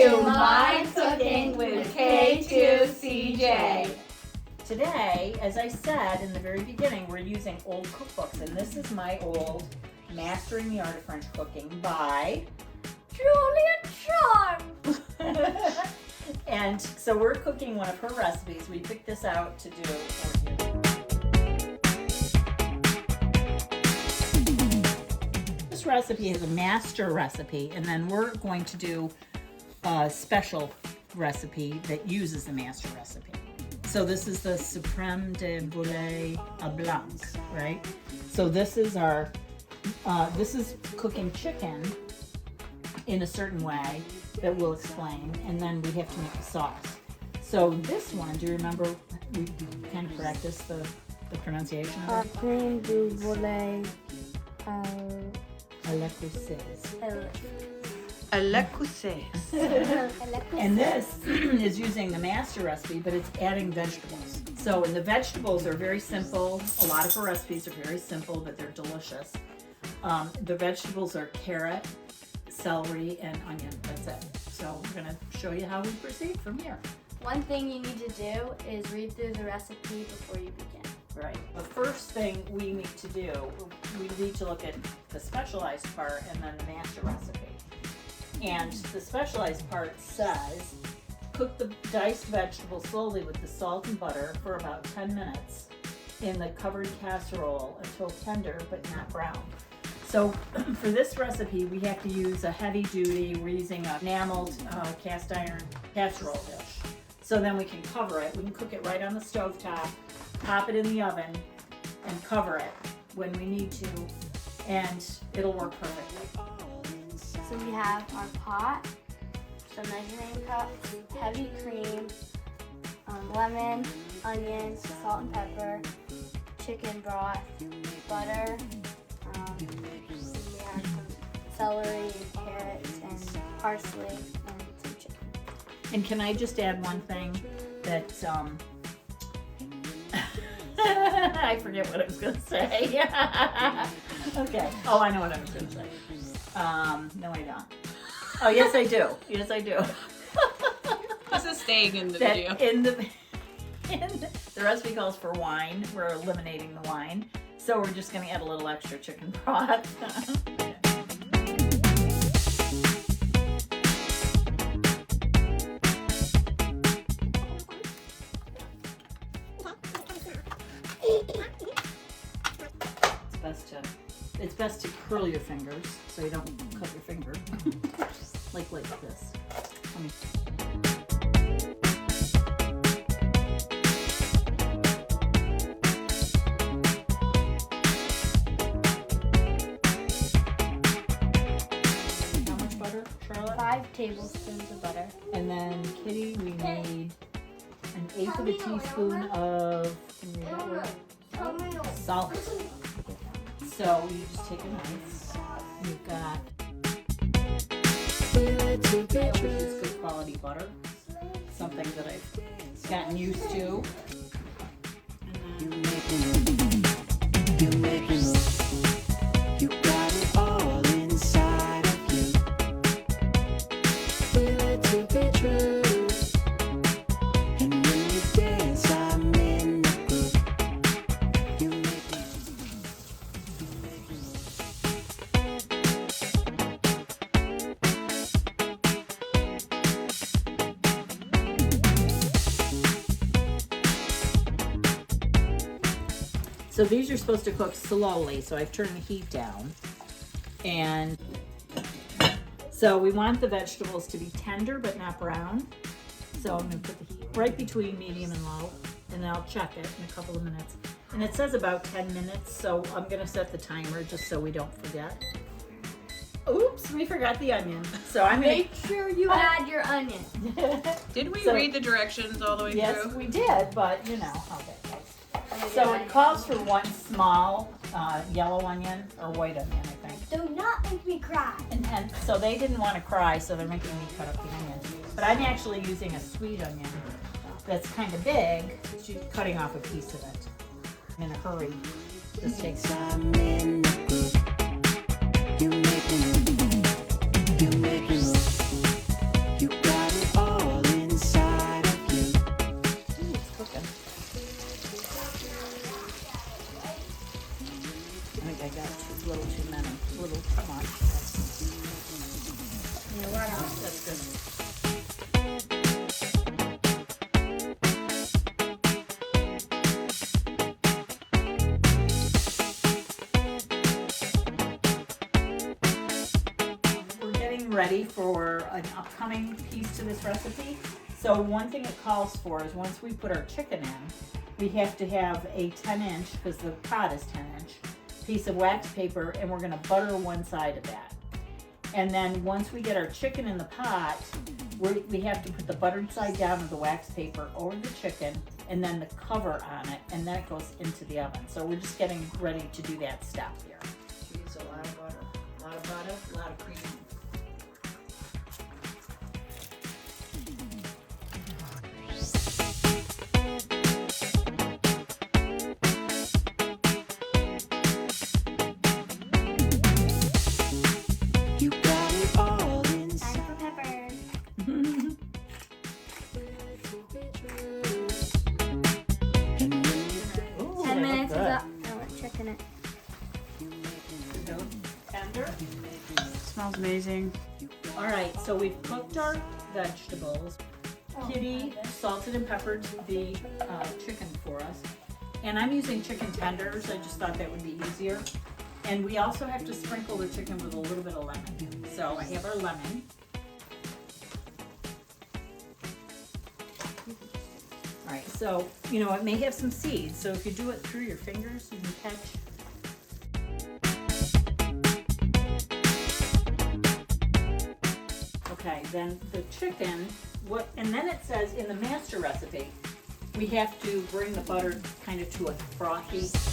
to Mind Cooking with K2CJ. Today, as I said in the very beginning, we're using old cookbooks, and this is my old Mastering the Art of French Cooking by Julia Charm. And so we're cooking one of her recipes. We picked this out to do for you. This recipe is a master recipe, and then we're going to do a special recipe that uses the master recipe. So this is the Supreme de Boulet à Blanc, right? So this is our, this is cooking chicken in a certain way that we'll explain, and then we have to make the sauce. So this one, do you remember, we kind of practiced the pronunciation of it? Supreme de Boulet À la Cousseuse. A la cousseuse. And this is using the master recipe, but it's adding vegetables. So, and the vegetables are very simple. A lot of her recipes are very simple, but they're delicious. The vegetables are carrot, celery, and onion. That's it. So we're going to show you how we proceed from here. One thing you need to do is read through the recipe before you begin. Right. The first thing we need to do, we need to look at the specialized part and then the master recipe. And the specialized part says, cook the diced vegetables slowly with the salt and butter for about 10 minutes in the covered casserole until tender but not brown. So for this recipe, we have to use a heavy duty, we're using a enameled cast iron casserole dish. So then we can cover it. We can cook it right on the stovetop, pop it in the oven, and cover it when we need to, and it'll work perfectly. So we have our pot, some measuring cups, heavy cream, lemon, onions, salt and pepper, chicken broth, butter, we have some celery and carrots and parsley and some chicken. And can I just add one thing that I forget what I was going to say. Okay. Oh, I know what I was going to say. No, I don't. Oh, yes, I do. Yes, I do. This is staying in the That video. in the recipe calls for wine. We're eliminating the wine, so we're just going to add a little extra chicken broth. It's best to curl your fingers so you don't cut your finger. like this. How much butter, Charlotte? 5 tablespoons of butter. And then Kitty, we need 1/8 of a teaspoon of salt. So you just take a knife. You've got which is good quality butter, something that I've gotten used to. You got it all inside of you. Feel it to be true. And when you dance, I'm in the groove. You make me. So these are supposed to cook slowly, so I've turned the heat down. And so we want the vegetables to be tender but not brown. So I'm going to put the heat right between medium and low, and then I'll check it in a couple of minutes. And it says about 10 minutes, so I'm going to set the timer just so we don't forget. Oops, we forgot the onion. So I'm going Make sure you add your onion. to... Did we So- read the directions all the way Yes, through? we did, but you know how that goes. So it calls for 1 small yellow onion, or white onion, I think. Do not make me cry. And so they didn't want to cry, so they're making me cut up the onion. But I'm actually using a sweet onion that's kind of big. She's cutting off a piece of it. I'm in a hurry. This takes time. I'm in the groove. You make me move. You make me move. You got think I got a little too many, a little too much. Yeah, right on. That's good. We're getting ready for an upcoming piece to this recipe. So one thing it calls for is once we put our chicken in, we have to have a 10-inch, because the pot is 10-inch, piece of wax paper, and we're gonna butter one side of that. And then once we get our chicken in the pot, we have to put the buttered side down of the wax paper over the chicken, and then the cover on it, and then it goes into the oven. So we're just getting ready to do that step here. Use a lot of butter. A lot of butter, a lot of cream. You got it all inside. Time for peppers. And when you Ooh, 10 they minutes look is good. up. Now let's chicken it. Tender. Smells amazing. All right, so we've cooked our vegetables. Kitty salted and peppered the chicken for us. And I'm using chicken tenders. I just thought that would be easier. And we also have to sprinkle the chicken with a little bit of lemon. So I have our lemon. All right, so, you know, it may have some seeds. So if you do it through your fingers, you can catch. Okay, then the chicken, and then it says in the master recipe, we have to bring the butter kind of to a frothy. So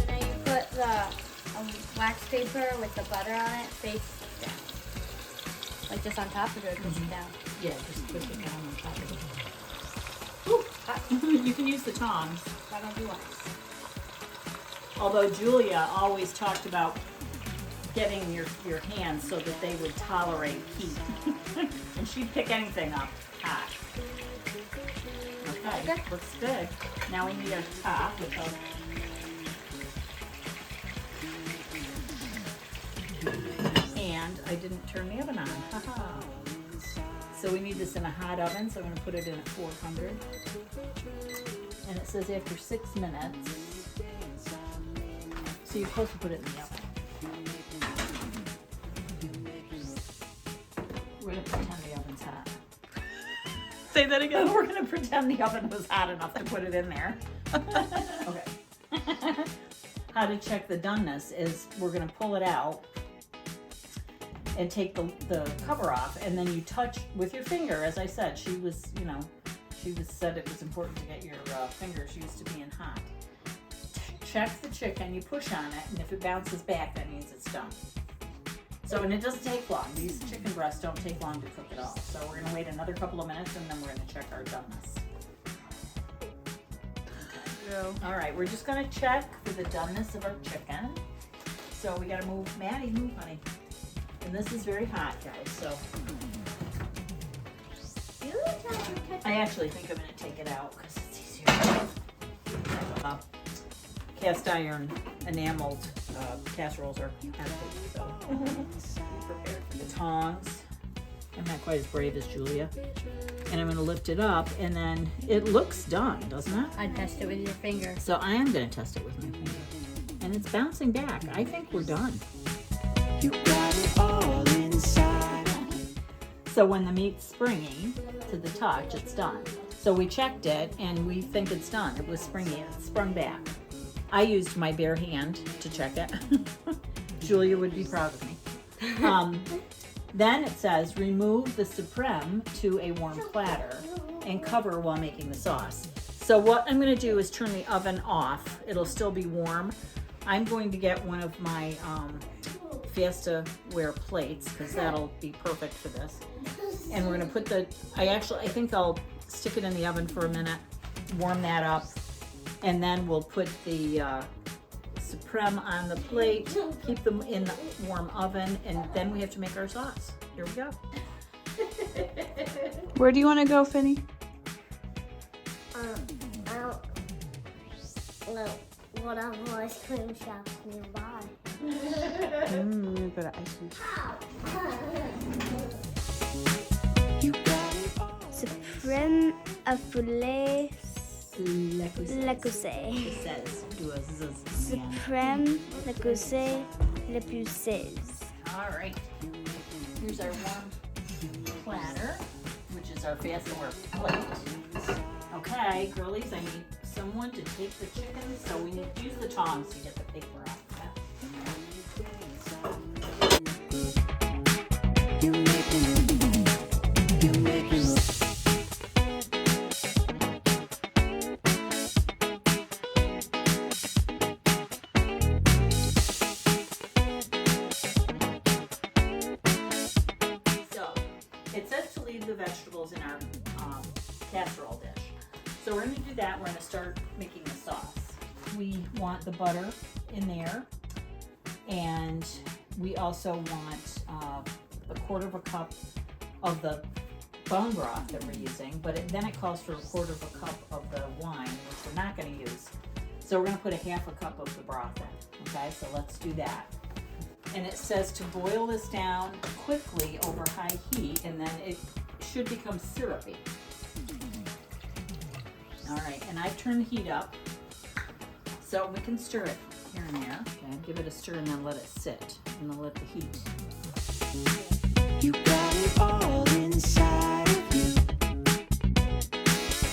now you put the wax paper with the butter on it face down. Like just on top of it, push it down. Yeah, just push it down on top of it. Ooh, hot. You can use the tongs. I don't do wax. Although Julia always talked about getting your hands so that they would tolerate heat. And she'd pick anything up hot. Okay, Okay. looks good. Now we need our top with and I didn't turn the oven on. Haha. So we need this in a hot oven, so I'm gonna put it in at 400. And it says after 6 minutes. So you're supposed to put it in the oven. We're gonna pretend the oven's hot. Say that again. We're gonna pretend the oven was hot enough to put it in there. Okay. How to check the doneness is we're gonna pull it out and take the cover off, and then you touch with your finger. As I said, she said it was important to get your fingers used to being hot. Check the chicken, you push on it, and if it bounces back, that means it's done. So, and it doesn't take long. These chicken breasts don't take long to cook at all. So we're gonna wait another couple of minutes, and then we're gonna check our doneness. Go. All right, we're just gonna check for the doneness of our chicken. So we gotta move, Maddie, move, honey. And this is very hot, guys, so. I actually think I'm gonna take it out because it's easier. Cast iron enameled casseroles are hefty, so. Be prepared for the tongs. I'm not quite as brave as Julia. And I'm gonna lift it up, and then it looks done, doesn't it? I'd test it with your finger. So I am gonna test it with my finger. And it's bouncing back. I think we're done. You got it all inside. So when the meat's springy to the touch, it's done. So we checked it and we think it's done. It was springy, it sprung back. I used my bare hand to check it. Julia would be proud of me. Then it says remove the supreme to a warm platter and cover while making the sauce. So what I'm gonna do is turn the oven off. It'll still be warm. I'm going to get one of my Fiesta ware plates because that'll be perfect for this. And we're gonna put I think I'll stick it in the oven for a minute, warm that up, and then we'll put the supreme on the plate, keep them in the warm oven, and then we have to make our sauce. Here we go. Where do you want to go, Finny? I don't know whatever ice cream shops nearby. Go to ice cream. You got it all. Supreme affoulé Le l'écossais. It says, do a zzz. Supreme l'écossais l'épuisseuse. All right. Here's our warm platter, which is our fast-to-work plate. Okay, girlies, I need someone to take the chicken, so we need to use the tongs to get the paper off. You make me look. You make me look. So, it says to leave the vegetables in our casserole dish. So we're going to do that. We're going to start making the sauce. We want the butter in there, and we also want a quarter of a cup of the bone broth that we're using, but then it calls for a quarter of a cup of the wine, which we're not going to use. So we're going to put a half a cup of the broth in. Okay, so let's do that. And it says to boil this down quickly over high heat, and then it should become syrupy. All right, and I've turned the heat up, so we can stir it here and there. Okay, give it a stir and then let it sit, and then let the heat. You got it all inside of you.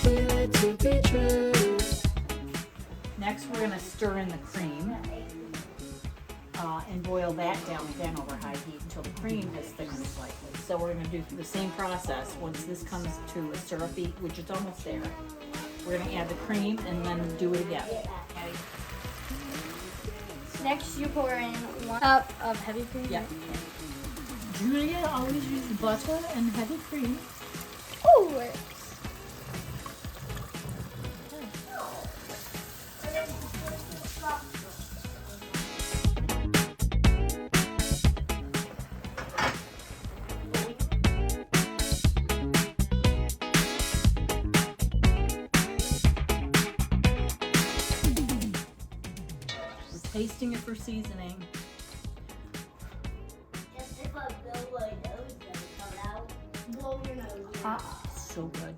Feel it to be true. Next, we're gonna stir in the cream and boil that down again over high heat until the cream has thickened slightly. So we're gonna do the same process. Once this comes to a syrupy, which is almost there, we're gonna add the cream and then do it again. Okay? Next, you pour in 1 cup of heavy cream. Yeah. Julia always uses butter and heavy cream. Oh, works. We're tasting it for seasoning. So good.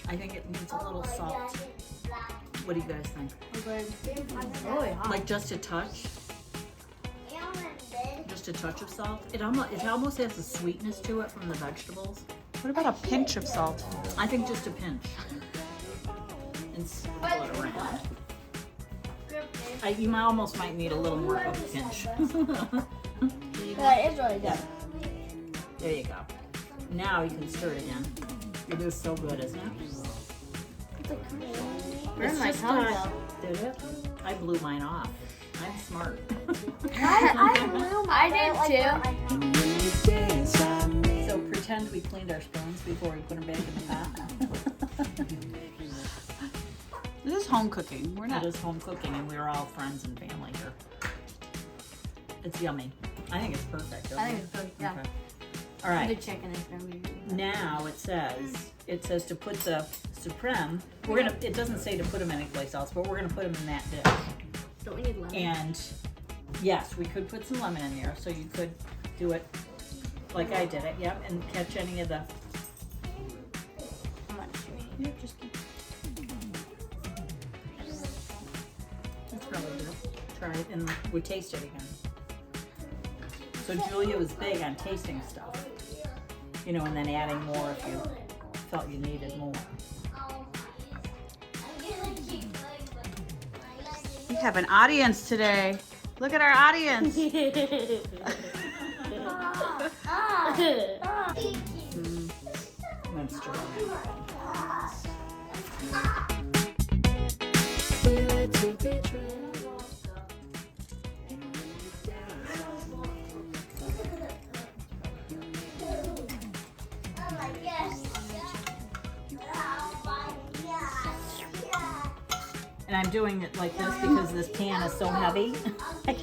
I think it needs a little salt. What do you guys think? Really hot. Like just a touch? Just a touch of salt? It almost has a sweetness to it from the vegetables. What about a pinch of salt? I think just a pinch. And sprinkle it around. You almost might need a little more of a pinch. That is really good. There you go. Now you can stir it again. It is so good, isn't it? Where's my just, tongue go? Did it? I blew mine off. I'm smart. I did too. And when you dance, I mean. So pretend we cleaned our spoons before we put them back in the pot. This is home cooking. We're It not. is home cooking, and we're all friends and family here. It's yummy. I think it's perfect. I think it's good, yeah. Okay. All The right. chicken is gonna be. Now it says to put the supreme. It doesn't say to put them anyplace else, but we're gonna put them in that dish. Don't we need lemon? And yes, we could put some lemon in there, so you could do it like I did it. Yep, and catch any of the. How much do we need? Yeah, just keep. That's probably good. Try it, and we taste it again. So Julia was big on tasting stuff, and then adding more if you felt you needed more. We have an audience today. Look at our audience. Let's stir it in. Feel it to be true. And I'm doing it like this because this pan is so heavy. I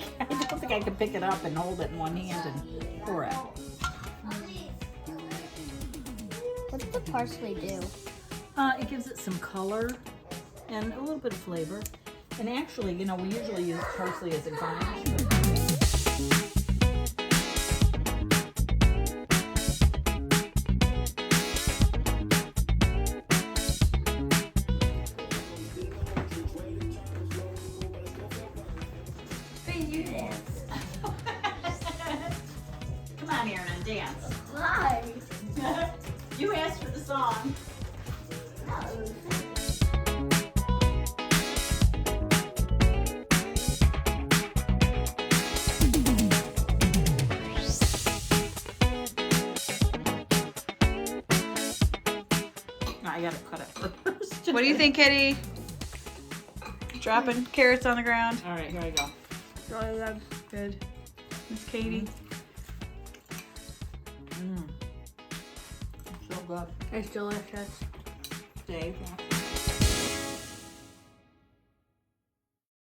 don't think I can pick it up and hold it in one hand and pour it. What did the parsley do? It gives it some color and a little bit of flavor. And actually, you know, we usually use parsley as a garnish. Hey, you dance. Come on, Aaron, and dance. Why? You asked for the song. I gotta cut it first. What do you think, Kitty? Dropping carrots on the ground. All right, here I go. Good. Miss Katie. So good. It's delicious. Dave,